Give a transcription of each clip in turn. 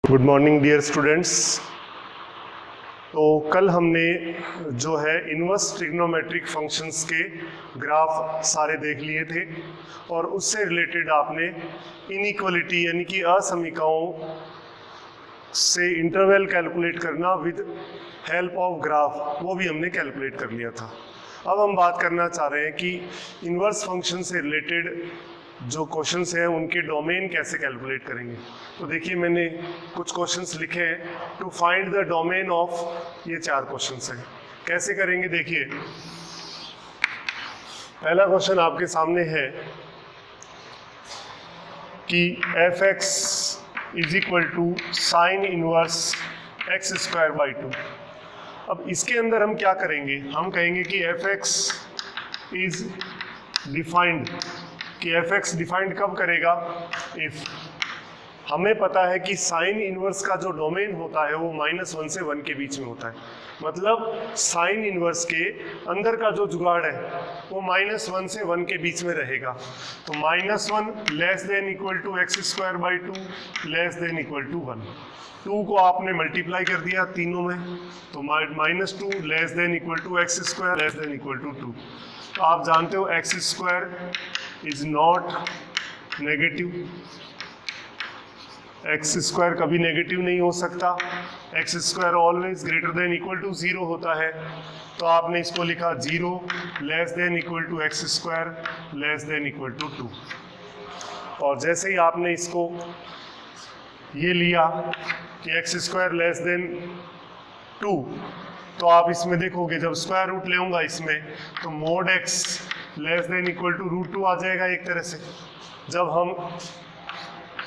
Good morning dear students. तो कल हमने जो है इनवर्स ट्रिग्नोमेट्रिक फंक्शंस के ग्राफ सारे देख लिए थे और उससे रिलेटेड आपने इनइक्वालिटी यानी कि असमीकाओं से इंटरवल कैलकुलेट करना विद हेल्प ऑफ ग्राफ वो भी हमने कैलकुलेट कर लिया था। अब हम बात करना चाह रहे हैं कि इनवर्स फंक्शन से रिलेटेड जो क्वेश्चंस हैं उनके डोमेन कैसे कैलकुलेट करेंगे। तो देखिए मैंने कुछ क्वेश्चंस लिखे हैं to find the domain of, ये 4 क्वेश्चंस हैं। कैसे करेंगे देखिए, पहला क्वेश्चन आपके सामने है कि f x is equal to sine inverse x square by 2। अब इसके अंदर हम क्या करेंगे, हम कहेंगे कि एफ एक्स इज डिफाइंड, कि एफ एक्स डिफाइंड कब करेगा, इफ हमें पता है कि साइन इनवर्स का जो डोमेन होता है वो -1 से 1 के बीच में होता है। मतलब साइन इनवर्स के अंदर का जो जुगाड़ है वो -1 से 1 के बीच में रहेगा। तो -1 less than equal to x square by 2 less than equal to 1। 2 को आपने मल्टीप्लाई कर दिया तीनों में, तो -2 less than equal to x square less than equal to 2। तो आप जानते हो x square is not negative, x square कभी नेगेटिव नहीं हो सकता, x square always greater than equal to 0 होता है। तो आपने इसको लिखा 0 less than equal to x square less than equal to 2। और जैसे ही आपने इसको ये लिया कि एक्स स्क्वायर लेस देन 2, तो आप इसमें देखोगे जब स्क्वायर रूट लेऊंगा इसमें तो mod x less than equal to √2 आ जाएगा एक तरह से। जब हम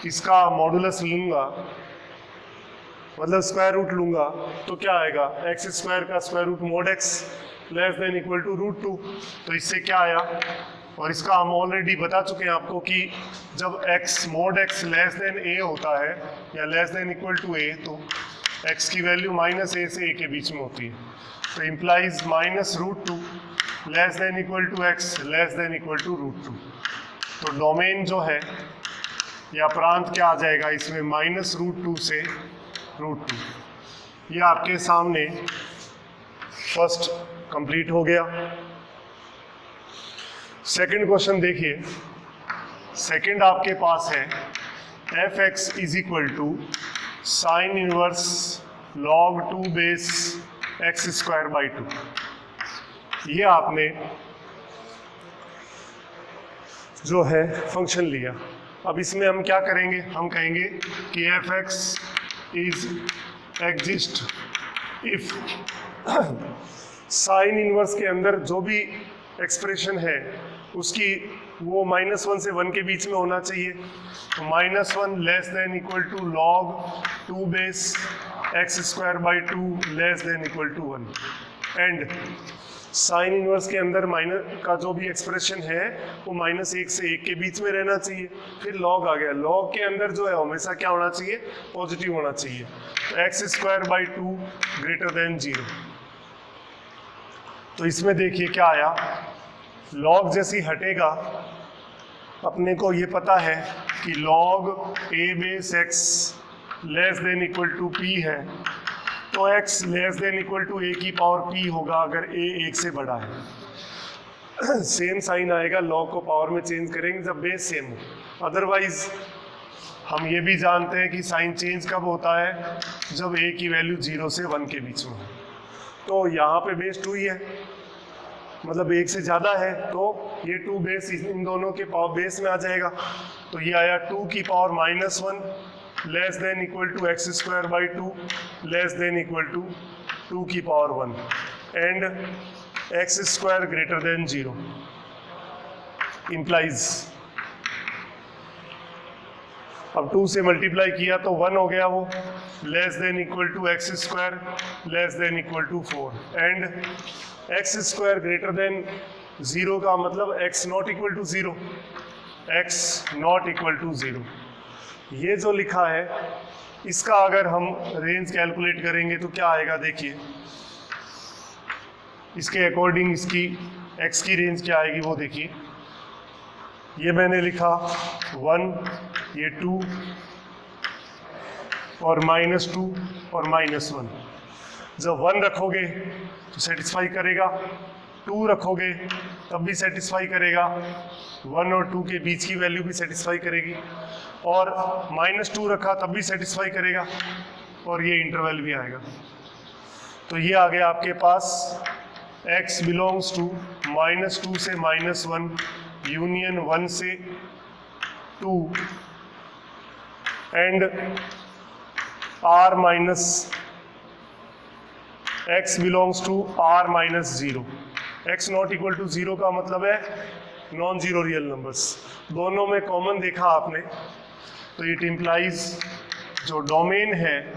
इसका मॉडुलस लूंगा मतलब स्क्वायर रूट लूंगा तो क्या आएगा, एक्स स्क्वायर का square root mod x less than equal to √2। तो इससे क्या आया, और इसका हम ऑलरेडी बता चुके हैं आपको कि जब x mod x less than a होता है या less than equal to a तो एक्स की वैल्यू -a से a के बीच में होती है। तो implies -√2 less than equal to x less than equal to √2। तो डोमेन जो है या प्रांत क्या आ जाएगा इसमें, -√2 से √2। ये आपके सामने फर्स्ट कंप्लीट हो गया। सेकंड क्वेश्चन देखिए, सेकंड आपके पास है f x is equal to sine inverse log 2 base x square by 2। ये आपने जो है फंक्शन लिया। अब इसमें हम क्या करेंगे, हम कहेंगे कि f x is exist if sign inverse के अंदर जो भी एक्सप्रेशन है उसकी वो -1 से 1 के बीच में होना चाहिए। तो -1 less than equal to log 2 base x square by 2 less than equal to 1। And sine inverse के अंदर माइनस का जो भी एक्सप्रेशन है वो -1 से 1 के बीच में रहना चाहिए। फिर log आ गया, log के अंदर जो है हमेशा क्या होना चाहिए, पॉजिटिव होना चाहिए। तो x square by 2 greater than 0। तो इसमें देखिए क्या आया, log जैसी हटेगा, अपने को ये पता है कि log a base x less than equal to p है, तो x less than equal to a की पावर p होगा अगर a 1 से बड़ा है। सेम साइन आएगा, log को पावर में चेंज करेंगे जब बेस सेम हो। अदरवाइज हम ये भी जानते हैं कि साइन चेंज कब होता है, जब a की वैल्यू 0 से 1 के बीच में हो। तो यहाँ पे बेस 2 ही है, मतलब 1 से ज़्यादा है, तो ये 2 बेस इन दोनों के पावर बेस में आ जाएगा। तो ये आया 2 की power -1 less than equal to x square by 2 less than equal to 2 की power 1 and x square greater than 0 implies. अब 2 से मल्टीप्लाई किया तो 1 हो गया वो, less than equal to x square less than equal to 4 and x square greater than 0 का मतलब x not equal to 0, x not equal to 0। ये जो लिखा है इसका अगर हम रेंज कैलकुलेट करेंगे तो क्या आएगा, देखिए इसके अकॉर्डिंग इसकी एक्स की रेंज क्या आएगी वो देखिए। ये मैंने लिखा 1, ये 2, और -2 और -1। जब 1 रखोगे तो सेटिस्फाई करेगा, 2 रखोगे तब भी सेटिस्फाई करेगा, 1 और 2 के बीच की वैल्यू भी सेटिस्फाई करेगी, और -2 रखा तब भी सेटिस्फाई करेगा, और ये इंटरवल भी आएगा। तो ये आ गया आपके पास x बिलोंग्स टू -2 से -1 यूनियन 1 से 2 and r minus x belongs to r minus 0। x not equal to 0 का मतलब है नॉन जीरो रियल नंबर्स। दोनों में कॉमन देखा आपने, तो इट इम्प्लाइज जो डोमेन है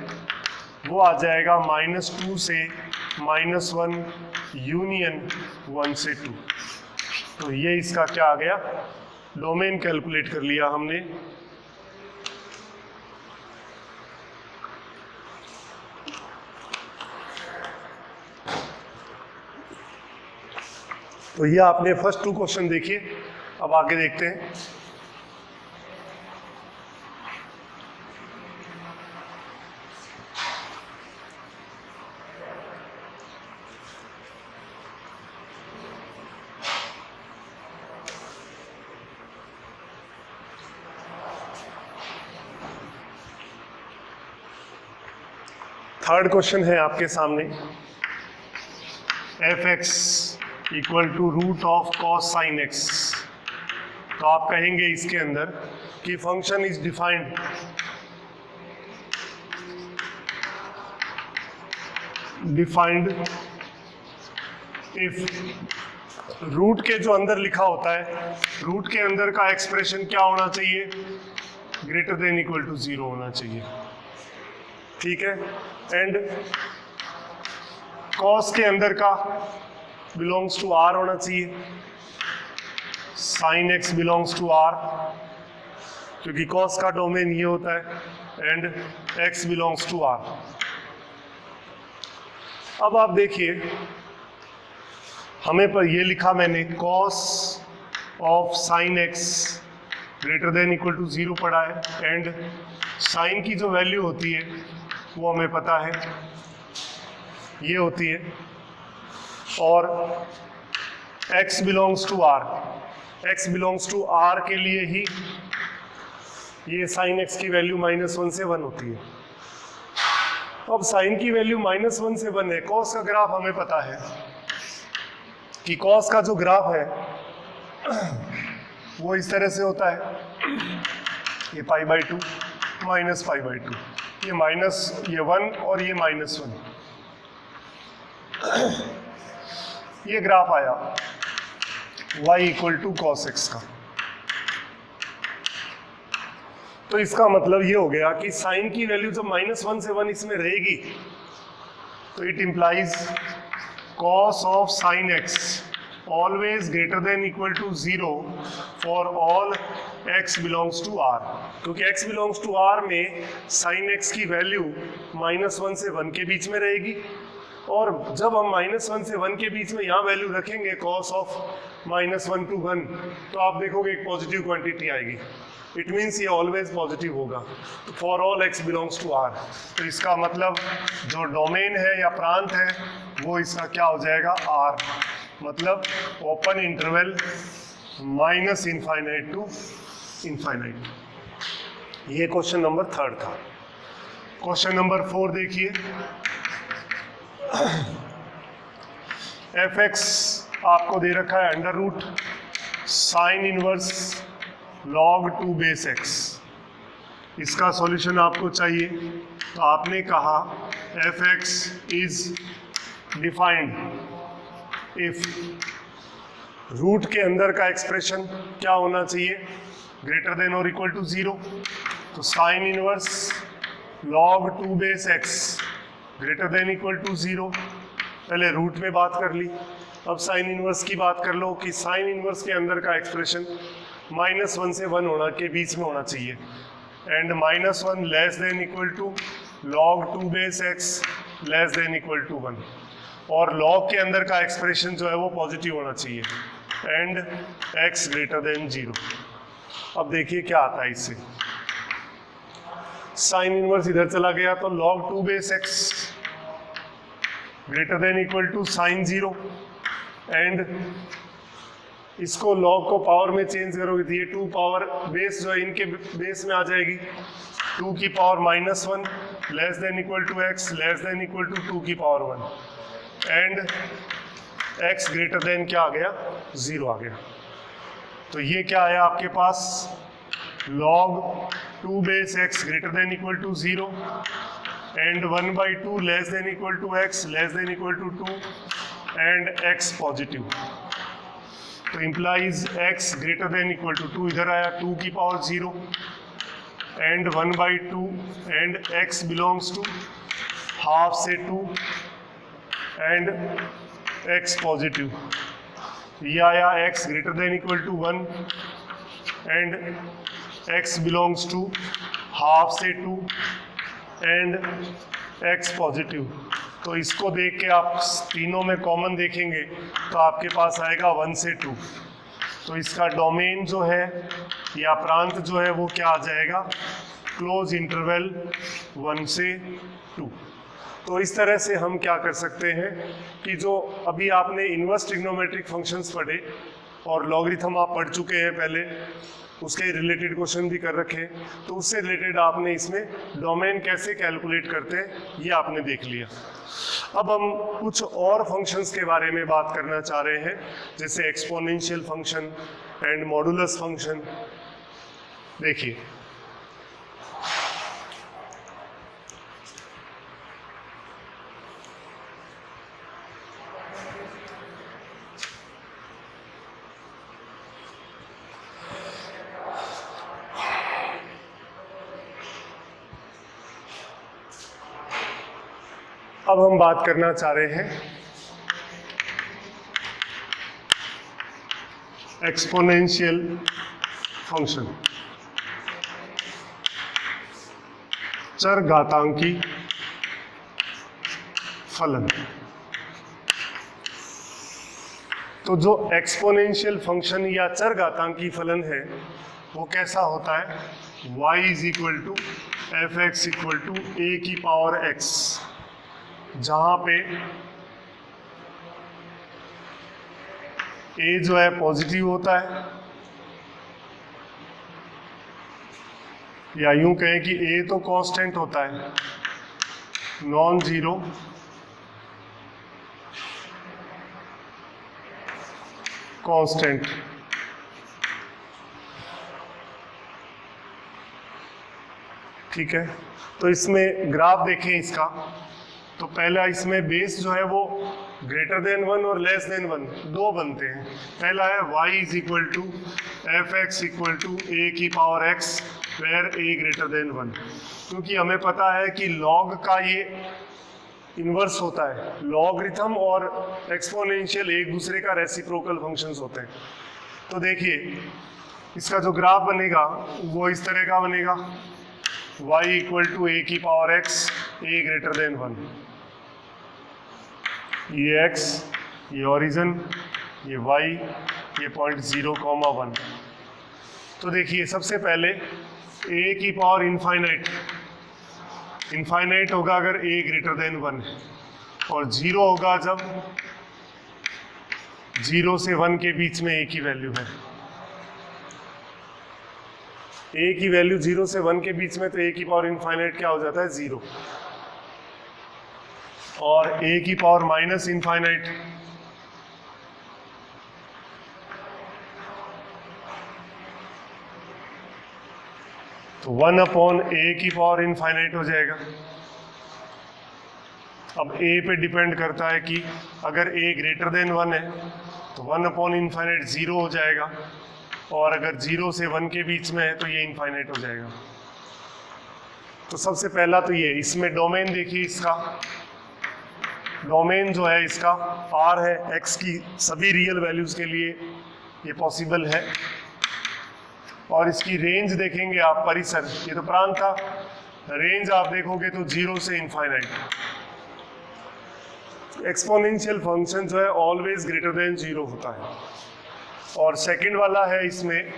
वो आ जाएगा -2 से -1 यूनियन 1 से 2। तो ये इसका क्या आ गया, डोमेन कैलकुलेट कर लिया हमने। तो ये आपने फर्स्ट 2 क्वेश्चन देखिए, अब आगे देखते हैं। थर्ड क्वेश्चन है आपके सामने, f(x) equal to root of cos sin x। तो आप कहेंगे इसके अंदर कि function is defined if root के जो अंदर लिखा होता है, रूट के अंदर का एक्सप्रेशन क्या होना चाहिए, ग्रेटर देन इक्वल टू 0 होना चाहिए, ठीक है। एंड cos के अंदर का बिलोंग्स टू r होना चाहिए, sin x belongs to r, क्योंकि cos का डोमेन ये होता है, and x belongs to r। अब आप देखिए, हमें पर ये लिखा मैंने cos of sin x greater than equal to 0 पढ़ा है, एंड sin की जो वैल्यू होती है वो हमें पता है ये होती है, और x belongs to r, x belongs to r के लिए ही ये sin x की वैल्यू -1 से 1 होती है। अब sin की वैल्यू -1 से 1 है, cos का ग्राफ हमें पता है कि cos का जो ग्राफ है वो इस तरह से होता है, ये π/2 माइनस π/2, ये माइनस ये 1 और ये -1, ये ग्राफ आया y equal to cos x का। तो इसका मतलब ये हो गया कि साइन की वैल्यू जब -1 से 1 इसमें रहेगी तो it implies cos of sin x always greater than equal to 0 for all x belongs to r, क्योंकि x बिलोंग्स टू r में sin x की वैल्यू -1 से 1 के बीच में रहेगी, और जब हम -1 से 1 के बीच में यहाँ वैल्यू रखेंगे cos ऑफ -1 to 1, तो आप देखोगे एक पॉजिटिव क्वांटिटी आएगी। इट मीन्स ये ऑलवेज पॉजिटिव होगा, तो for all x belongs to r। तो इसका मतलब जो डोमेन है या प्रांत है वो इसका क्या हो जाएगा, r, मतलब ओपन इंटरवल -∞ टू ∞। ये क्वेश्चन नंबर 3 था। क्वेश्चन नंबर 4 देखिए, f(x) आपको दे रखा है under root sine inverse log 2 base x। इसका सॉल्यूशन आपको चाहिए, तो आपने कहा f(x) is defined if root के अंदर का एक्सप्रेशन क्या होना चाहिए, ग्रेटर देन और इक्वल टू 0। तो sine inverse log 2 base x greater than equal to 0। पहले रूट में बात कर ली, अब साइन इनवर्स की बात कर लो कि साइन इनवर्स के अंदर का एक्सप्रेशन -1 से 1 होना के बीच में होना चाहिए, and -1 less than equal to log 2 base x less than equal to 1, और log के अंदर का एक्सप्रेशन जो है वो पॉजिटिव होना चाहिए, एंड x ग्रेटर देन 0। अब देखिए क्या आता है इससे, साइन इनवर्स इधर चला गया तो log 2 base x greater than equal to sine 0 and इसको log को पावर में चेंज करोगे तो ये 2 पावर बेस जो है इनके बेस में आ जाएगी, 2 की power -1 less than equal to x less than equal to 2 की power 1 and x greater than क्या आ गया, 0 आ गया। तो ये क्या आया आपके पास, log 2 base x greater than equal to 0 and 1/2 less than equal to x less than equal to 2 and x positive. तो implies x greater than equal to 2 इधर आया, 2 की power 0 and 1/2 and x belongs to half से 2 and x positive. ये आया x greater than equal to 1 and x belongs to half से 2 and x positive. तो इसको देख के आप तीनों में कॉमन देखेंगे तो आपके पास आएगा 1 से 2। तो इसका डोमेन जो है या प्रांत जो है वो क्या आ जाएगा, क्लोज इंटरवल 1 से 2। तो इस तरह से हम क्या कर सकते हैं कि जो अभी आपने इनवर्स ट्रिग्नोमेट्रिक फंक्शंस पढ़े और लॉगरिथम आप पढ़ चुके हैं पहले, उसके रिलेटेड क्वेश्चन भी कर रखे, तो उससे रिलेटेड आपने इसमें डोमेन कैसे कैलकुलेट करते हैं ये आपने देख लिया। अब हम कुछ और फंक्शंस के बारे में बात करना चाह रहे हैं, जैसे exponential function and modulus function. देखिए अब हम बात करना चाह रहे हैं एक्सपोनेंशियल फंक्शन, चर घातांकी फलन। तो जो एक्सपोनेंशियल फंक्शन या चर घातांकी फलन है वो कैसा होता है, y is equal to F x equal to a की पावर x, जहां पे a जो है पॉजिटिव होता है, या यूं कहें कि a तो कांस्टेंट होता है, नॉन जीरो कांस्टेंट। ठीक है, तो इसमें ग्राफ देखें इसका, तो पहला इसमें बेस जो है वो ग्रेटर देन 1 और लेस देन 1 दो बनते हैं। पहला है y is equal to F x equal to a की power x where a greater than 1, क्योंकि हमें पता है कि log का ये इन्वर्स होता है, लॉगरिथम और एक्सपोनेंशियल एक दूसरे का रेसिप्रोकल फंक्शंस होते हैं। तो देखिए इसका जो ग्राफ बनेगा वो इस तरह का बनेगा, y इक्वल टू ए की power x a greater than 1, ये x, ये ओरिजिन, ये y, ये पॉइंट 0,1। तो देखिए सबसे पहले a की पावर इनफाइनाइट होगा अगर a ग्रेटर देन 1 है, और 0 होगा जब 0 से 1 के बीच में a की वैल्यू है। a की वैल्यू 0 से 1 के बीच में, तो a की पावर इनफाइनाइट क्या हो जाता है, 0। और a की पावर माइनस इनफाइनाइट, तो 1 अपॉन a की पावर इनफाइनाइट हो जाएगा। अब a पे डिपेंड करता है कि अगर a ग्रेटर देन 1 है तो 1 अपॉन इनफाइनाइट 0 हो जाएगा, और अगर 0 से 1 के बीच में है तो ये इनफाइनाइट हो जाएगा। तो सबसे पहला तो ये, इसमें डोमेन देखिए, इसका डोमेन जो है इसका R है, x की सभी रियल वैल्यूज के लिए ये पॉसिबल है। और इसकी रेंज देखेंगे आप, परिसर, ये तो प्रांत था, रेंज आप देखोगे तो 0 से इनफाइनाइट। एक्सपोनेंशियल फंक्शन जो है ऑलवेज ग्रेटर देन 0 होता है। और सेकंड वाला है इसमें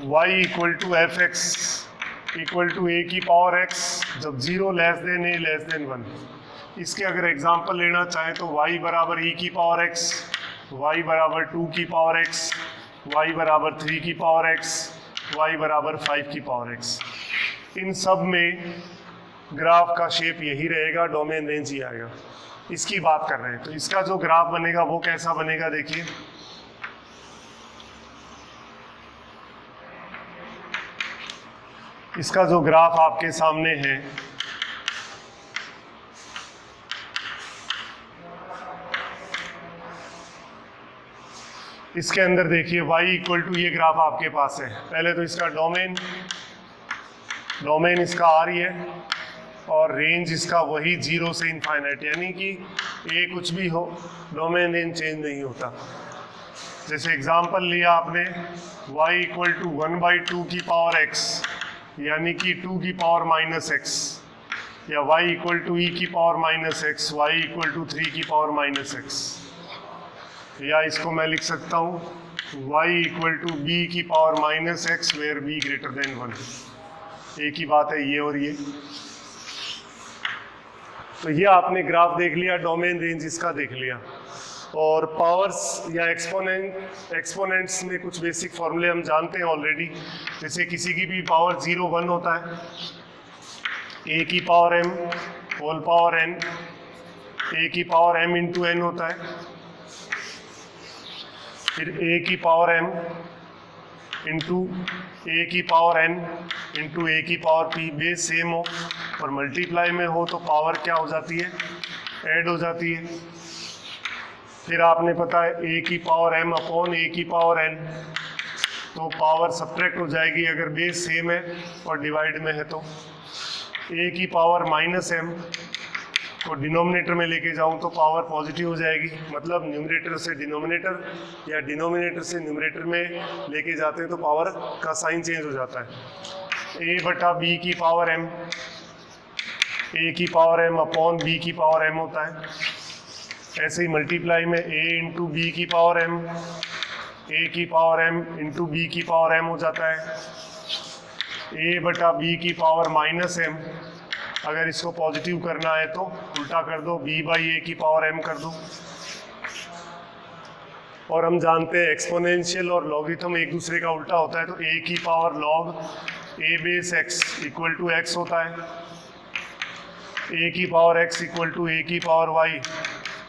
y equal to F x equal to a की पावर एक्स जब 0 less than a less than 1। इसके अगर एग्जांपल लेना चाहें तो y बराबर e की पावर x, y बराबर 2 की पावर x, y बराबर 3 की पावर x, y बराबर 5 की पावर x। इन सब में ग्राफ का शेप यही रहेगा, डोमेन रेंज ही आएगा। इसकी बात कर रहे हैं, तो इसका जो ग्राफ बनेगा वो कैसा बनेगा देखिए। इसका जो ग्राफ आपके सामने है इसके अंदर देखिए y इक्वल टू ये ग्राफ आपके पास है। पहले तो इसका डोमेन इसका आ रही है और रेंज इसका वही 0 से इनफाइनाइट, यानी कि a कुछ भी हो डोमेन रेंज चेंज नहीं होता। जैसे एग्जांपल लिया आपने y इक्वल टू 1/2 की पावर x, यानी कि 2 की पावर माइनस x, या y इक्वल टू e की power minus x, y equal to 3 की पावर माइनस x, या इसको मैं लिख सकता हूँ y इक्वल टू b की power minus x where b greater than 1। एक ही बात है ये और ये। तो ये आपने ग्राफ देख लिया, डोमेन रेंज इसका देख लिया। और पावर्स या एक्सपोनेंट्स में कुछ बेसिक फॉर्मूले हम जानते हैं ऑलरेडी। जैसे किसी की भी पावर 0 1 होता है, a की power m whole power n, a की पावर m इंटू n होता है, फिर a की पावर m इंटू a की पावर n इंटू a की पावर p। बेस सेम हो और मल्टीप्लाई में हो तो पावर क्या हो जाती है, ऐड हो जाती है। फिर आपने पता है a की पावर m अपॉन a की पावर n, तो पावर सब्ट्रैक्ट हो जाएगी अगर बेस सेम है और डिवाइड में है। तो a की पावर माइनस m को डिनोमिनेटर में लेके जाऊं तो पावर पॉजिटिव हो जाएगी, मतलब न्यूमरेटर से डिनोमिनेटर या डिनोमिनेटर से न्यूमरेटर में लेके जाते हैं तो पावर का साइन चेंज हो जाता है। a बटा b की पावर m, a की पावर m अपॉन b की पावर m होता है। ऐसे ही मल्टीप्लाई में a इंटू b की पावर m, a की पावर m इंटू b की पावर m हो जाता है। a बटा b की पावर माइनस m, अगर इसको पॉजिटिव करना है तो उल्टा कर दो, b बाई ए की पावर m कर दो। और हम जानते हैं एक्सपोनेंशियल और लॉगरिथम एक दूसरे का उल्टा होता है, तो a की power log a base x equal to x होता है, a की power x equal to a की पावर y।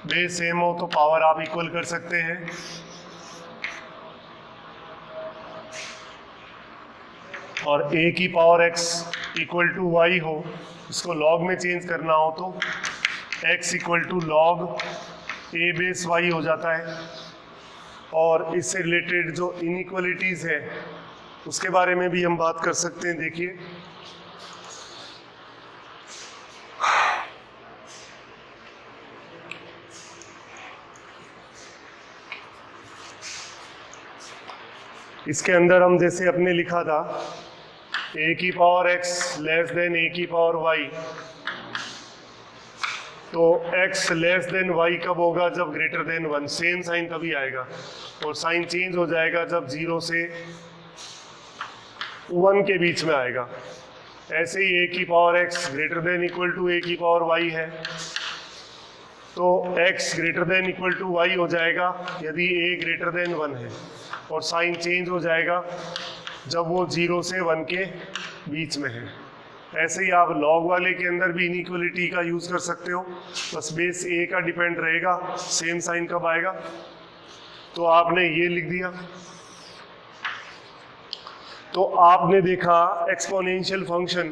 बेस सेम हो तो पावर आप इक्वल कर सकते हैं। और a की power x equal to y हो, इसको लॉग में चेंज करना हो तो x equal to log a base y हो जाता है। और इससे रिलेटेड जो इनइक्वालिटीज़ है उसके बारे में भी हम बात कर सकते हैं। देखिए इसके अंदर हम जैसे अपने लिखा था a की power x less then a की पावर y, तो x लेस देन y कब होगा, जब ग्रेटर देन 1। सेम साइन तभी आएगा और साइन चेंज हो जाएगा जब 0 से 1 के बीच में आएगा। ऐसे ही a की power x greater than equal to a की पावर y है, तो x greater than equal to y हो जाएगा यदि a ग्रेटर देन 1 है, और साइन चेंज हो जाएगा जब वो 0 से 1 के बीच में है। ऐसे ही आप लॉग वाले के अंदर भी इनइक्वालिटी का यूज़ कर सकते हो, बस बेस a का डिपेंड रहेगा सेम साइन कब आएगा। तो आपने ये लिख दिया, तो आपने देखा एक्सपोनेंशियल फंक्शन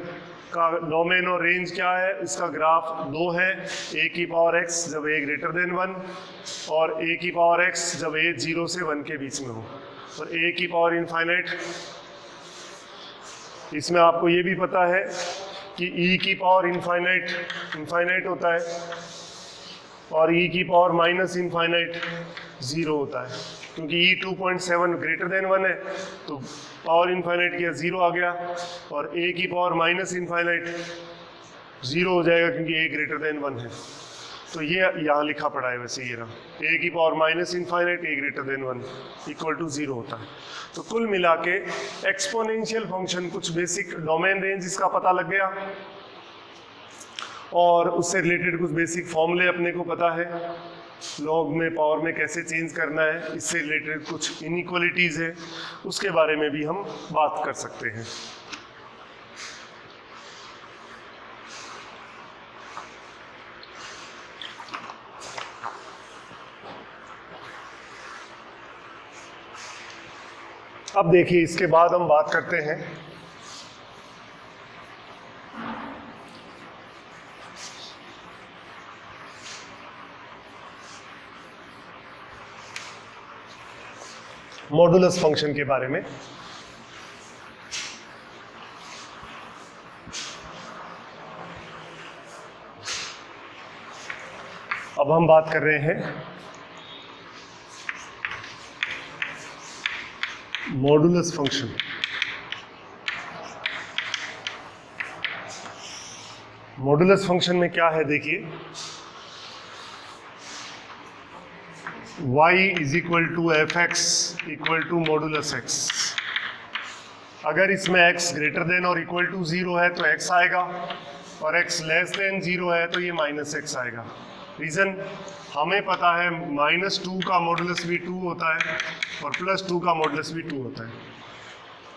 का डोमेन और रेंज क्या है। इसका ग्राफ 2 है, a की पावर x जब a ग्रेटर देन 1 और a की पावर x जब a 0 से 1 के बीच में हो, और a की पावर इनफाइनाइट। इसमें आपको ये भी पता है कि e की पावर इनफाइनाइट होता है और e की पावर माइनस इनफाइनाइट 0 होता है, क्योंकि e 2.7 ग्रेटर देन 1 है तो पावर इनफाइनाइट किया 0 आ गया, और a की पावर माइनस इनफाइनाइट 0 हो जाएगा क्योंकि a ग्रेटर देन 1 है। तो ये यहाँ लिखा पड़ा है वैसे ये रहा ए की power minus infinite A greater than 1 equal to 0 होता है। तो कुल मिला के एक्सपोनेंशियल फंक्शन कुछ बेसिक डोमेन रेंज इसका पता लग गया और उससे रिलेटेड कुछ बेसिक फॉर्मूले अपने को पता है, लॉग में पावर में कैसे चेंज करना है, इससे रिलेटेड कुछ इनइक्वालिटीज है उसके बारे में भी हम बात कर सकते हैं। अब देखिए इसके बाद हम बात करते हैं मॉडुलस फंक्शन के बारे में। अब हम बात कर रहे हैं मॉडुलस फंक्शन। मॉडुलस फंक्शन में क्या है देखिए, y is equal to F x equal to modulus X. अगर इसमें x ग्रेटर देन और इक्वल टू 0 है तो x आएगा और x लेस देन 0 है तो ये माइनस एक्स आएगा। रीजन हमें पता है -2 का मॉडुलस भी 2 होता है और +2 का मॉडुलस भी 2 होता है।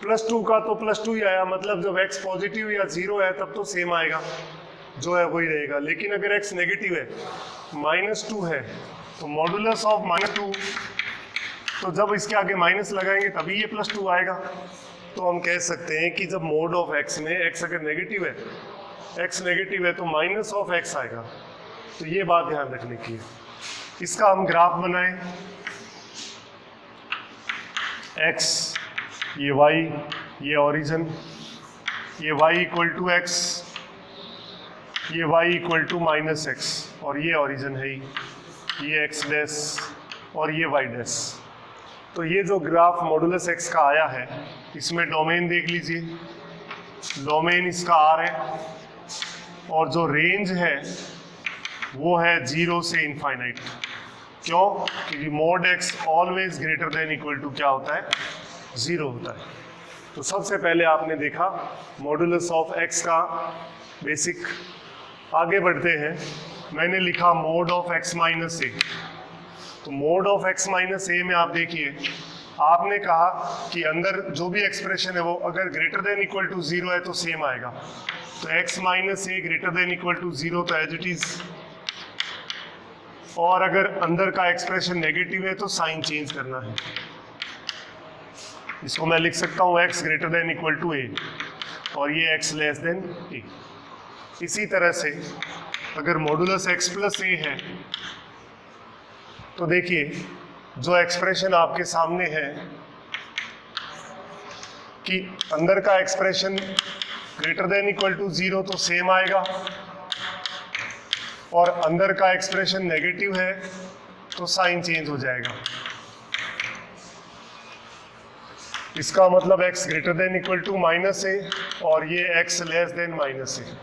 +2 का तो +2 ही आया, मतलब जब x पॉजिटिव या 0 है तब तो सेम आएगा, जो है वही रहेगा। लेकिन अगर x नेगेटिव है, -2 है, तो मॉडुलस ऑफ -2, तो जब इसके आगे माइनस लगाएंगे तभी ये +2 आएगा। तो हम कह सकते हैं कि जब मोड ऑफ x में x अगर नेगेटिव है, x नेगेटिव है तो माइनस ऑफ x आएगा। तो ये बात ध्यान रखने की है। इसका हम ग्राफ बनाएं, x ये y ये ओरिजिन, ये y इक्वल टू x, ये y इक्वल टू -x और ये ओरिजिन है ही, ये x डैश और ये y डैश। तो ये जो ग्राफ मॉडुलस x का आया है इसमें डोमेन देख लीजिए, डोमेन इसका R है और जो रेंज है वो है 0 से इनफाइनाइट। क्यों? क्योंकि mod x always greater than equal to क्या होता है, 0 होता है। तो सबसे पहले आपने देखा मॉडुलस ऑफ x का बेसिक। आगे बढ़ते हैं, मैंने लिखा mode of x minus a. तो मोड ऑफ x माइनस ए में आप देखिए, आपने कहा कि अंदर जो भी एक्सप्रेशन है वो अगर ग्रेटर देन इक्वल टू 0 है तो सेम आएगा। तो x minus A greater than equal to 0 तो एज इट इज, और अगर अंदर का एक्सप्रेशन नेगेटिव है तो साइन चेंज करना है। इसको मैं लिख सकता हूँ x greater than equal to a और ये x लेस देन ए। इसी तरह से अगर मॉडुलस x प्लस ए है तो देखिए जो एक्सप्रेशन आपके सामने है कि अंदर का expression greater than equal to 0 तो सेम आएगा और अंदर का एक्सप्रेशन नेगेटिव है तो साइन चेंज हो जाएगा। इसका मतलब x greater than equal to minus a और ये x less than minus a.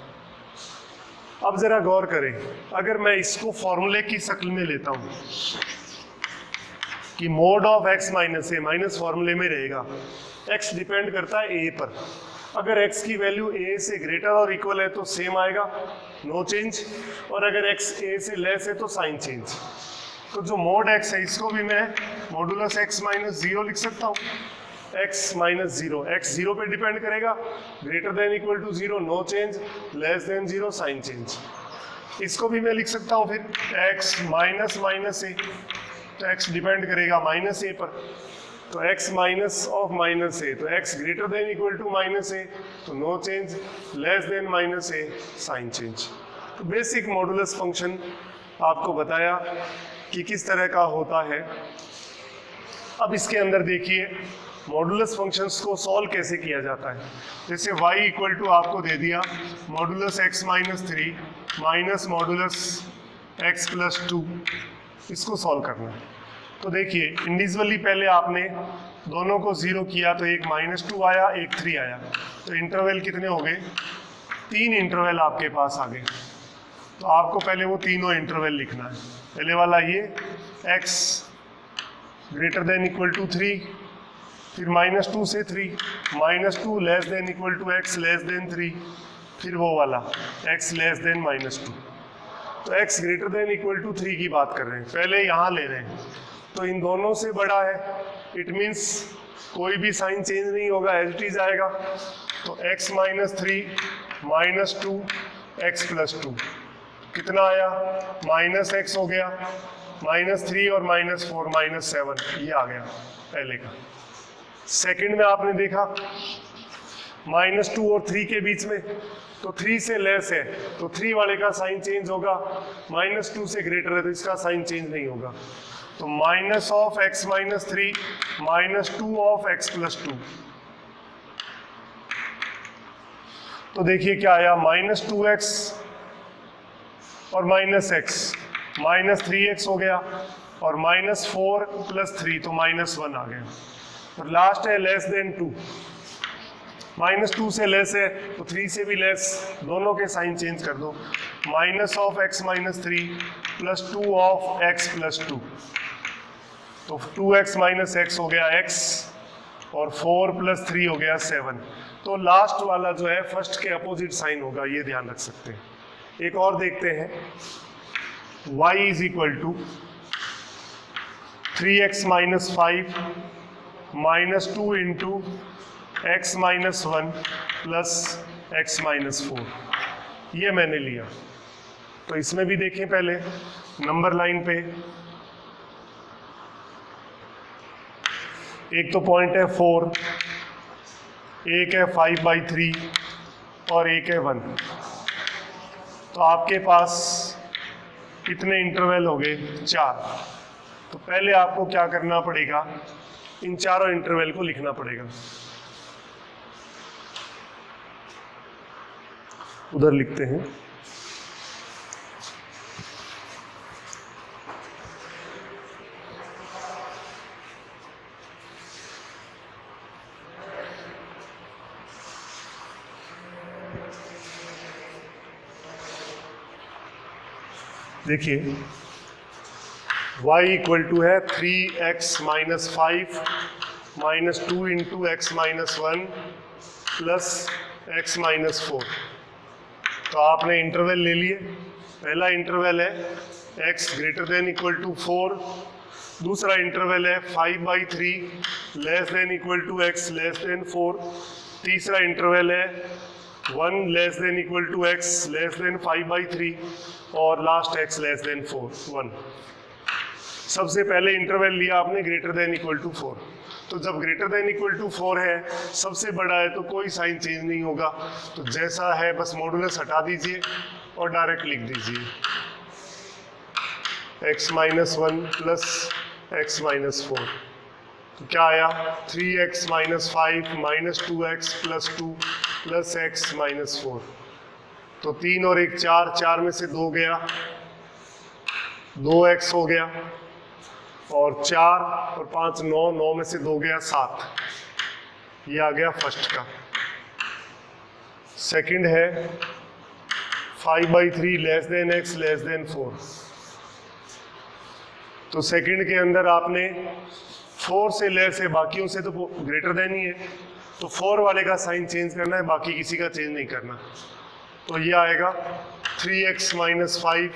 अब जरा गौर करें, अगर मैं इसको फॉर्मूले की शक्ल में लेता हूं कि mode of x minus A, minus फॉर्मूले में रहेगा, x डिपेंड करता है a पर। अगर x की वैल्यू a से ग्रेटर और इक्वल है तो सेम आएगा, नो चेंज, और अगर x a से लेस है तो साइन चेंज। तो जो मोड x है इसको भी मैं मॉडुलस x माइनस 0 लिख सकता हूँ, x माइनस 0, x 0 पे डिपेंड करेगा, greater than equal to 0 no change, less than 0 sign change. इसको भी मैं लिख सकता हूँ फिर x माइनस माइनस ए, तो x डिपेंड करेगा माइनस ए पर, तो x minus of minus a, तो x greater than equal to minus a तो no change, less than minus a sign change. तो बेसिक मॉडुलस फंक्शन आपको बताया कि किस तरह का होता है। अब इसके अंदर देखिए मॉडुलस फंक्शंस को सॉल्व कैसे किया जाता है। जैसे y इक्वल टू आपको दे दिया modulus x minus 3 minus modulus x plus 2, इसको सॉल्व करना है। तो देखिए इंडिविजुअली पहले आपने दोनों को 0 किया तो एक -2 आया, एक 3 आया, तो इंटरवल कितने हो गए, 3 इंटरवल आपके पास आ गए। तो आपको पहले वो तीनों इंटरवल लिखना है। पहले वाला ये x greater than equal to 3, फिर -2 से 3, -2 less than equal to x less than 3, फिर वो वाला x लेस देन -2। तो x greater than equal to 3 की बात कर रहे हैं, पहले यहाँ ले रहे हैं, तो इन दोनों से बड़ा है, इट मीन्स कोई भी साइन चेंज नहीं होगा, एज इट इज आएगा। तो x -3 -2 x + 2 कितना आया, -x हो गया, -3 और -4 -7, ये आ गया पहले का। सेकंड में आपने देखा -2 और 3 के बीच में, तो 3 से लेस है तो 3 वाले का साइन चेंज होगा, -2 से ग्रेटर है तो इसका साइन चेंज नहीं होगा। तो -(x - 3) -2 (x + 2). तो देखिए क्या आया, -2x और -x, -3x हो गया, और -4 + 3 तो -1 आ गया। और लास्ट है लेस देन 2, -2 से लेस है तो 3 से भी लेस, दोनों के साइन चेंज कर दो, -(x - 3) + 2 (x + 2). तो 2x - x हो गया x, और 4 + 3 हो गया 7। तो लास्ट वाला जो है फर्स्ट के अपोजिट साइन होगा, ये ध्यान रख सकते हैं। एक और देखते हैं, y = 3x - 5 -2 × x - 1 + x - 4, ये मैंने लिया। तो इसमें भी देखें पहले नंबर लाइन पे, एक तो पॉइंट है 4, एक है 5/3 और एक है 1। तो आपके पास कितने इंटरवल हो गए, 4। तो पहले आपको क्या करना पड़ेगा, इन चारों इंटरवल को लिखना पड़ेगा। उधर लिखते हैं, देखिए y = है 3x - 5 -2 × x - 1 + x - 4। तो आपने इंटरवल ले लिए, पहला इंटरवल है x greater than equal to 4, दूसरा इंटरवल है 5/3 less than equal to x less than 4, तीसरा इंटरवल है 1 less than equal to x less than 5/3, और लास्ट x लेस देन 4 1। सबसे पहले इंटरवल लिया आपने ग्रेटर देन इक्वल टू 4। तो जब ग्रेटर देन इक्वल टू 4 है, सबसे बड़ा है, तो कोई साइन चेंज नहीं होगा, तो जैसा है बस मॉडुलस हटा दीजिए और डायरेक्ट लिख दीजिए x - 1 + x - 4। तो क्या आया, 3x - 5 -2x + 2 + x - 4। तो 3 और 1 4, 4 में से 2 गया, 2x हो गया, और 4 और 5 9, 9 में से 2 गया 7। ये आ गया फर्स्ट का। सेकंड है 5/3 less then x less than 4। तो सेकंड के अंदर आपने 4 से लेस है, बाकियों से तो ग्रेटर देन ही है, तो 4 वाले का साइन चेंज करना है, बाकी किसी का चेंज नहीं करना। तो ये आएगा 3x - 5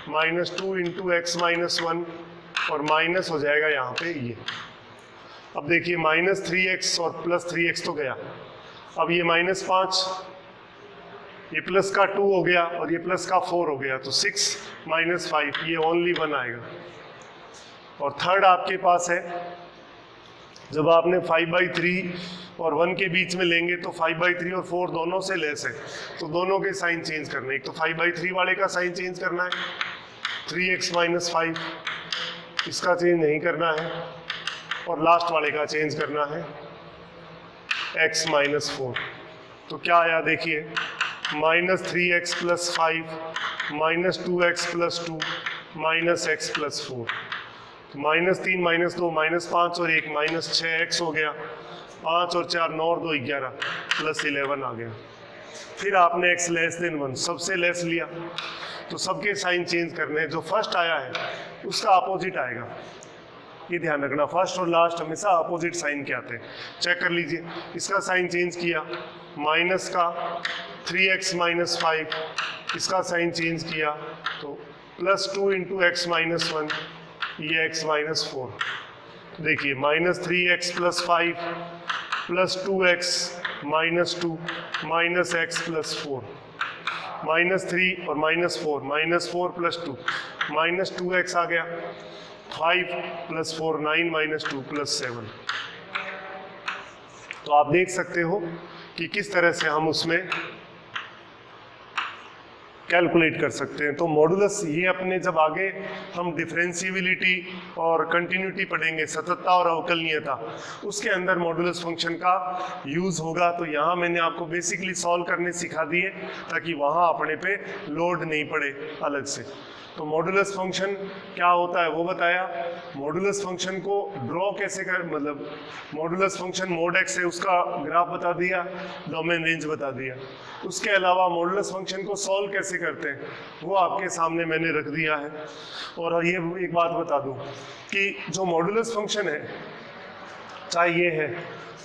-2 × x - 1, और माइनस हो जाएगा यहाँ पे ये। अब देखिए -3x और +3x तो गया, अब ये -5, ये प्लस का 2 हो गया और ये प्लस का 4 हो गया, तो 6 - 5, ये ओनली 1 आएगा। और थर्ड आपके पास है, जब आपने 5/3 और 1 के बीच में लेंगे तो 5/3 और 4 दोनों से लेस है, तो दोनों के साइन चेंज करने, एक तो 5/3 वाले का साइन चेंज करना है, 3x - 5 इसका चेंज नहीं करना है, और लास्ट वाले का चेंज करना है x - 4। तो क्या आया देखिए, -3x + 5 -2x + 2 -x + 4। तो -3 -2 -5 और 1 -6x हो गया, 5 और 4 9 और 2 11 +11 आ गया। फिर आपने x लेस देन 1 सबसे लेस लिया, तो सबके साइन चेंज करने हैं, जो फर्स्ट आया है उसका अपोजिट आएगा, ये ध्यान रखना। फर्स्ट और लास्ट हमेशा अपोजिट साइन के आते हैं। चेक कर लीजिए, इसका साइन चेंज किया, माइनस का 3x माइनस 5, इसका साइन चेंज किया तो +2 इंटू x माइनस 1, ये x माइनस 4। देखिए -3x + 5 + 2x minus 2 minus x + 4, -3 और -4, -4 + 2 -2x आ गया, 5 + 4 9 -2 + 7। तो आप देख सकते हो कि किस तरह से हम उसमें कैलकुलेट कर सकते हैं। तो मॉडुलस ये अपने जब आगे हम डिफरेंशिएबिलिटी और कंटिन्यूटी पढ़ेंगे, सततता और अवकलनीयता, उसके अंदर मॉडुलस फंक्शन का यूज़ होगा। तो यहाँ मैंने आपको बेसिकली सॉल्व करने सिखा दिए ताकि वहाँ अपने पे लोड नहीं पड़े अलग से। तो मॉडुलस फंक्शन क्या होता है वो बताया। मॉडुलस फंक्शन को ड्रॉ कैसे कर, मतलब मॉडुलस फंक्शन मोड एक्स है उसका ग्राफ बता दिया, डोमेन रेंज बता दिया। उसके अलावा मॉडुलस फंक्शन को सॉल्व कैसे करते हैं वो आपके सामने मैंने रख दिया है। और ये एक बात बता दूं कि जो मॉडुलस फंक्शन है, चाहे ये है,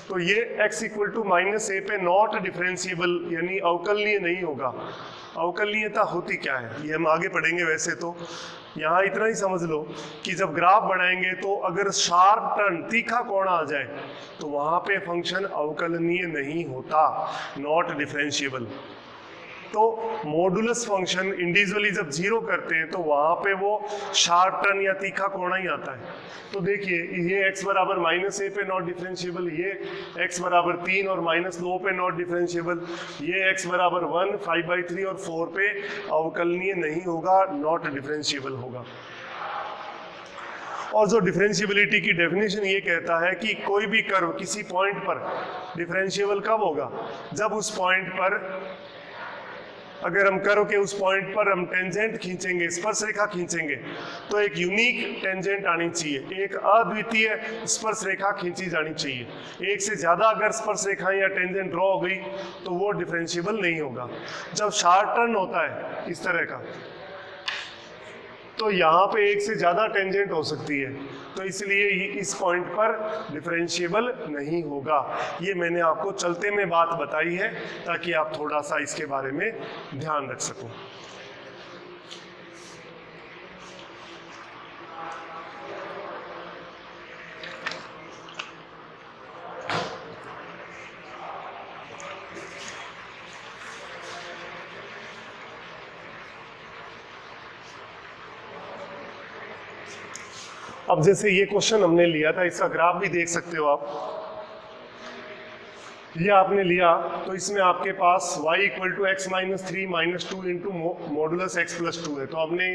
तो ये x = -a पे नॉट डिफरेंशिएबल यानी अवकलनीय नहीं होगा। अवकलनीयता होती क्या है ये हम आगे पढ़ेंगे। वैसे तो यहाँ इतना ही समझ लो कि जब ग्राफ बनाएंगे तो अगर शार्प टर्न, तीखा कोण आ जाए तो वहाँ पे फंक्शन अवकलनीय नहीं होता, नॉट डिफरेंशिएबल। तो मॉडुलस फंक्शन इंडिविजुअली जब 0 करते हैं तो वहाँ पे वो शार्प टर्न या तीखा कोण ही आता है। तो देखिए ये x बराबर -a पे नॉट डिफरेंशिएबल, ये x बराबर 3 और -2 पे नॉट डिफरेंशिएबल, ये x बराबर 1 5/3 और 4 पे अवकलनीय नहीं होगा, नॉट डिफरेंशिएबल होगा। और जो डिफरेंशिएबिलिटी की डेफिनेशन ये कहता है कि कोई भी कर्व किसी पॉइंट पर डिफरेंशिएबल कब होगा, जब उस पॉइंट पर, अगर हम कर्व के उस पॉइंट पर हम टेंजेंट खींचेंगे, स्पर्श रेखा खींचेंगे, तो एक यूनिक टेंजेंट आनी चाहिए, एक अद्वितीय स्पर्श रेखा खींची जानी चाहिए। एक से ज़्यादा अगर स्पर्श रेखाएं या टेंजेंट ड्रॉ हो गई तो वो डिफरेंशिएबल नहीं होगा। जब शार्प टर्न होता है इस तरह का, तो यहाँ पे एक से ज़्यादा टेंजेंट हो सकती है, तो इसलिए इस पॉइंट पर डिफरेंशिएबल नहीं होगा। ये मैंने आपको चलते में बात बताई है ताकि आप थोड़ा सा इसके बारे में ध्यान रख सको। अब जैसे ये क्वेश्चन हमने लिया था, इसका ग्राफ भी देख सकते हो आप। ये आपने लिया तो इसमें आपके पास y = x - 3 - 2 into modulus x + 2 है। तो आपने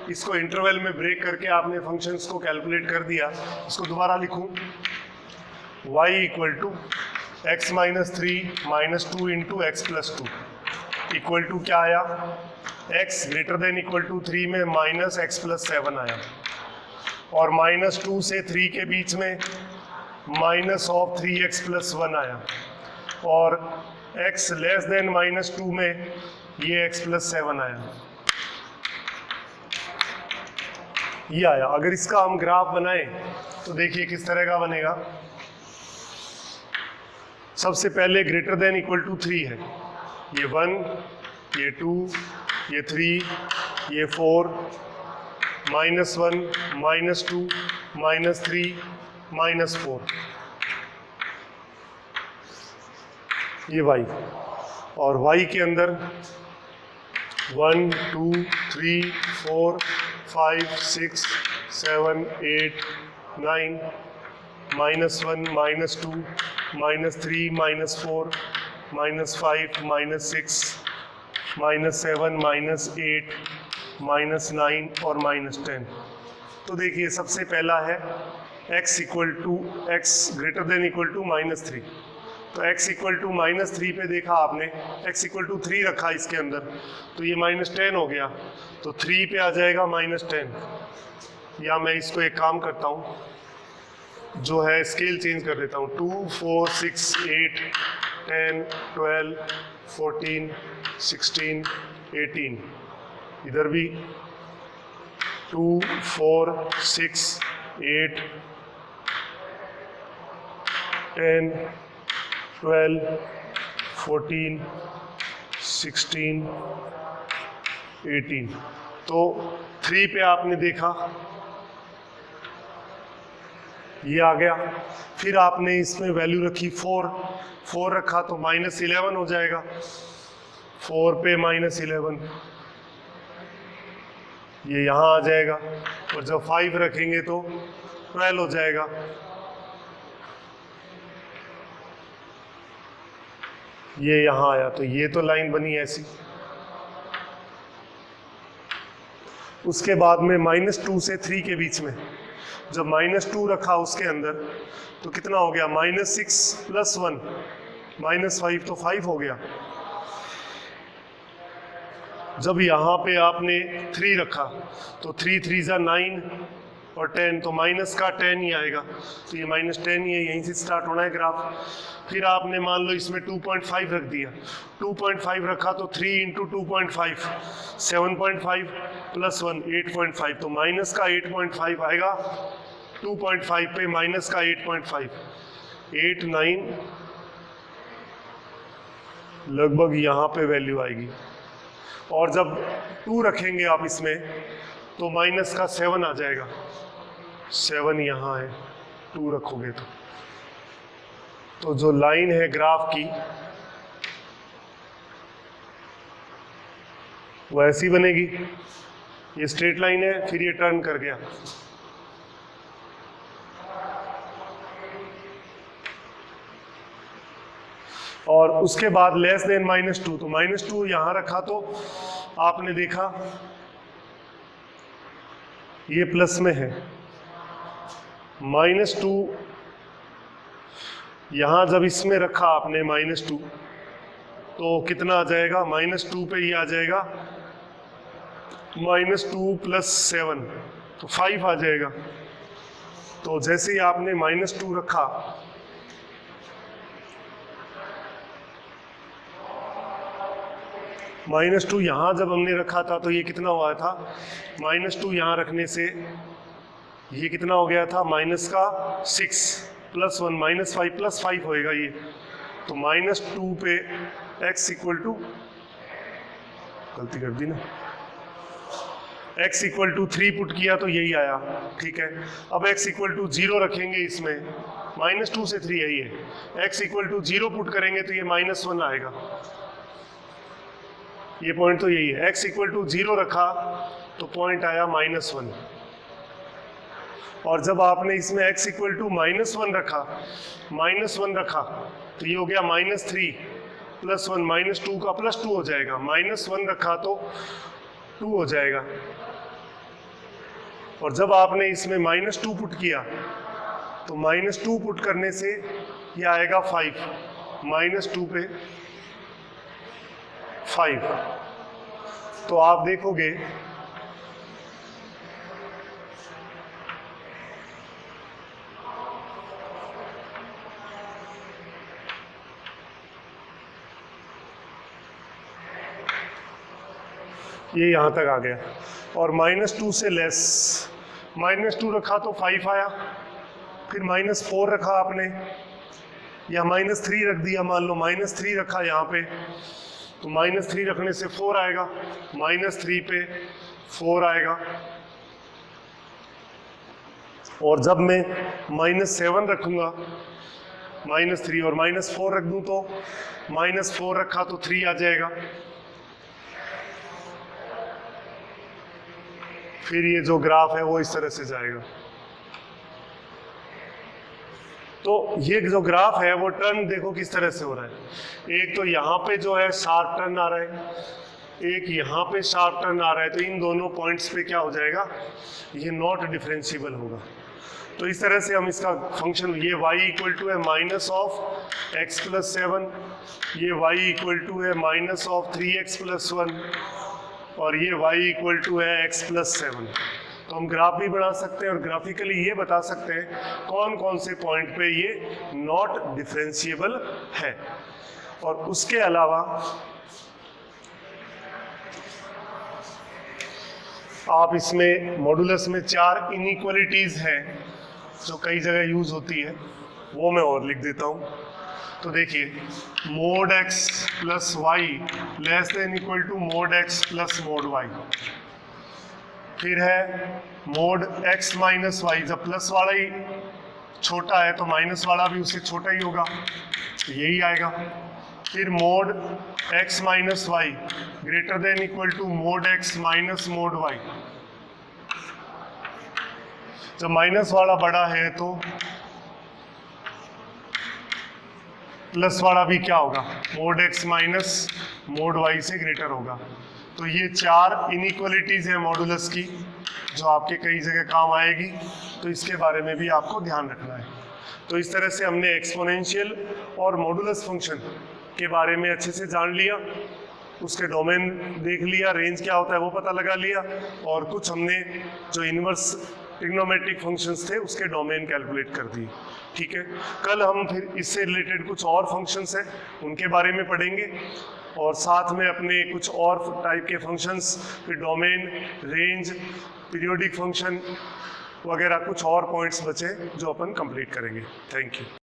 इसको इंटरवल में ब्रेक करके आपने फंक्शंस को कैलकुलेट कर दिया। इसको दोबारा लिखूं, y = x - 3 - 2 into x + 2 equal to क्या आया, x > 3 में -x + 7 आया, और -2 से 3 के बीच में -3x + 1 आया, और x <-2 में ये x + 7 आया, ये आया। अगर इसका हम ग्राफ बनाएं तो देखिए किस तरह का बनेगा। सबसे पहले > 3 है, ये 1, ये 2, ये 3, ये 4, -1 -2 -3 -4, ये y, और y के अंदर 1 2 3 4 5 6 7 8 9 -1 -2 -3 -4 -5 -6 -7 -8 -9 और -10। तो देखिए सबसे पहला है x > -3। तो x = -3 पे देखा आपने, x = 3 रखा इसके अंदर, तो ये -10 हो गया, तो 3 पे आ जाएगा -10। या मैं इसको एक काम करता हूँ, जो है स्केल चेंज कर देता हूँ, 2 4 6 8 10 12 14 16 18 इधर भी 2 4 6 8 10 12 14 16 18। तो 3 पे आपने देखा ये आ गया, फिर आपने इसमें वैल्यू रखी 4 रखा तो -11 हो जाएगा। 4 पे -11 ये यहाँ आ जाएगा, और जब 5 रखेंगे तो 12 हो जाएगा। ये यहाँ आया, तो ये तो लाइन बनी ऐसी। उसके बाद में -2 से 3 के बीच में जब -2 रखा उसके अंदर तो कितना हो गया, -6 + 1 -5, तो 5 हो गया। जब यहाँ पे आपने 3 रखा तो 3 3 = 9 और 10, तो माइनस का 10 ही आएगा, तो ये -10 ही है, यहीं से स्टार्ट होना है ग्राफ। फिर आपने मान लो इसमें 2.5 रख दिया, 2.5 रखा तो 3 × 2.5 7.5 + 1 8.5, तो माइनस का 8.5 आएगा। 2.5 पे माइनस का 8.5 8 9 लगभग यहाँ पे वैल्यू आएगी। और जब 2 रखेंगे आप इसमें तो माइनस का 7 आ जाएगा, 7 यहाँ है 2 रखोगे तो जो लाइन है ग्राफ की वो ऐसी बनेगी। ये स्ट्रेट लाइन है, फिर ये टर्न कर गया, और उसके बाद लेस देन -2, तो -2 यहाँ रखा तो आपने देखा ये प्लस में है। -2 यहाँ जब इसमें रखा आपने -2 तो कितना आ जाएगा, -2 पे ये आ जाएगा -2 + 7 तो 5 आ जाएगा। तो जैसे ही आपने -2 रखा -2 यहाँ जब हमने रखा था तो ये कितना हुआ था, -2 यहाँ रखने से ये कितना हो गया था, -6 + 1 -5 + 5 होएगा ये, तो -2 पे x = गलती कर दी ना, x = 3 पुट किया तो यही आया, ठीक है। अब x = 0 रखेंगे इसमें, -2 से 3 यही है, x = 0 पुट करेंगे तो ये -1 आएगा, ये पॉइंट तो यही है। x = 0 रखा तो पॉइंट आया -1, और जब आपने इसमें x = -1 रखा तो ये हो गया -3 + 1 -2 का +2 हो जाएगा, -1 रखा तो 2 हो जाएगा, और जब आपने इसमें -2 पुट किया तो -2 पुट करने से ये आएगा 5, -2 पे 5। तो आप देखोगे ये यहाँ तक आ गया, और -2 से लेस, -2 रखा तो 5 आया, फिर -4 रखा आपने या -3 रख दिया, मान लो -3 रखा यहाँ पे तो -3 रखने से 4 आएगा, -3 पे 4 आएगा, और जब मैं -7 रखूँगा -3 और -4 रख दूँ तो -4 रखा तो 3 आ जाएगा, फिर ये जो ग्राफ है वो इस तरह से जाएगा। तो ये जो ग्राफ है वो टर्न देखो किस तरह से हो रहा है, एक तो यहाँ पे जो है शार्प टर्न आ रहा है, एक यहाँ पे शार्प टर्न आ रहा है, तो इन दोनों पॉइंट्स पे क्या हो जाएगा, ये नॉट डिफरेंशिएबल होगा। तो इस तरह से हम इसका फंक्शन, ये y = है -(x + 7), ये y = है -(3x + 1), और ये y = है x + 7। तो हम ग्राफ भी बना सकते हैं और ग्राफिकली ये बता सकते हैं कौन कौन से पॉइंट पे ये नॉट डिफरेंशिएबल है। और उसके अलावा आप इसमें मॉडुलस में 4 इनइक्वालिटीज हैं जो कई जगह यूज होती है, वो मैं और लिख देता हूँ। तो देखिए, mod x plus Y less than equal to mod x plus mod Y. फिर है मोड x माइनस वाई, जब प्लस वाला ही छोटा है तो माइनस वाला भी उससे छोटा ही होगा, तो यही आएगा। फिर mod x minus Y greater than equal to mod x minus mod Y. जब माइनस वाला बड़ा है तो प्लस वाला भी क्या होगा, mod x minus mod Y से ग्रेटर होगा। तो ये 4 इनइक्वालिटीज है मॉडुलस की जो आपके कई जगह काम आएगी, तो इसके बारे में भी आपको ध्यान रखना है। तो इस तरह से हमने एक्सपोनेंशियल और मॉडुलस फंक्शन के बारे में अच्छे से जान लिया, उसके डोमेन देख लिया, रेंज क्या होता है वो पता लगा लिया, और कुछ हमने जो इनवर्स ट्रिग्नोमेट्रिक फंक्शंस थे उसके डोमेन कैलकुलेट कर दिए। ठीक है, कल हम फिर इससे रिलेटेड कुछ और फंक्शंस हैं उनके बारे में पढ़ेंगे, और साथ में अपने कुछ और टाइप के फंक्शंस, फिर डोमेन, रेंज, पीरियोडिक फंक्शन वगैरह कुछ और पॉइंट्स बचे जो अपन कंप्लीट करेंगे। Thank you.